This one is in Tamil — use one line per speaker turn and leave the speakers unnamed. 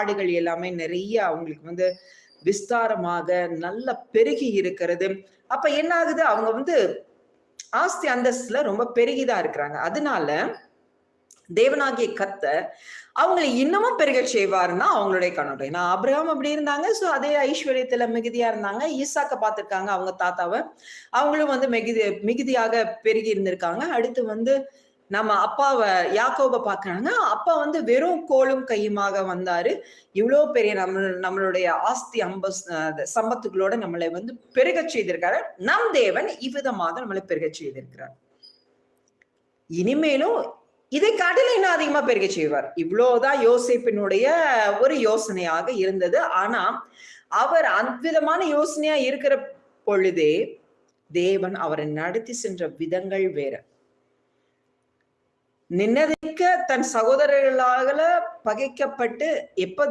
ஆடுகள் எல்லாமே நிறைய அவங்களுக்கு விஸ்தாரமாக நல்ல பெருகி இருக்கிறது. அப்ப என்ன ஆகுது, அவங்க ஆஸ்தி அந்தஸ்துல ரொம்ப பெருகிதான் இருக்கிறாங்க. அதனால தேவனாகிய கர்த்தர் அவங்களை இன்னமும் பெருக செய்வாருன்னா அவங்களுடைய கண்ணோட்டம். ஏன்னா ஆபிரகாம் அப்படி இருந்தாங்க. சோ அதே ஐஸ்வர்யத்துல மிகுதியா இருந்தாங்க. ஈசாக்க பார்த்திருக்காங்க அவங்க தாத்தாவை. அவங்களும் மிகுதியாக பெருகி இருந்திருக்காங்க. அடுத்து நம்ம அப்பாவை யாக்கோபை பார்க்கறாங்க. அப்பா வெறும் கோலும் கையுமாக வந்தாரு. இவ்வளவு பெரிய நம்மளுடைய ஆஸ்தி சம்பத்துகளோட நம்மளை பெருக செய்திருக்காரு. நம் தேவன் இவ்விதமாக நம்மளை பெருக செய்திருக்கிறார். இனிமேலும் இதை காட்டில இன்னும் அதிகமா பெருக செய்வார். இவ்வளவுதான் யோசேப்பினுடைய ஒரு யோசனையாக இருந்தது. ஆனா அவர் அவ்விதமான யோசனையா இருக்கிற பொழுதே தேவன் அவரை நடத்தி சென்ற விதங்கள் வேற. நின்னதிக்க தன் சகோதரர்களால பகைக்கப்பட்டு எப்ப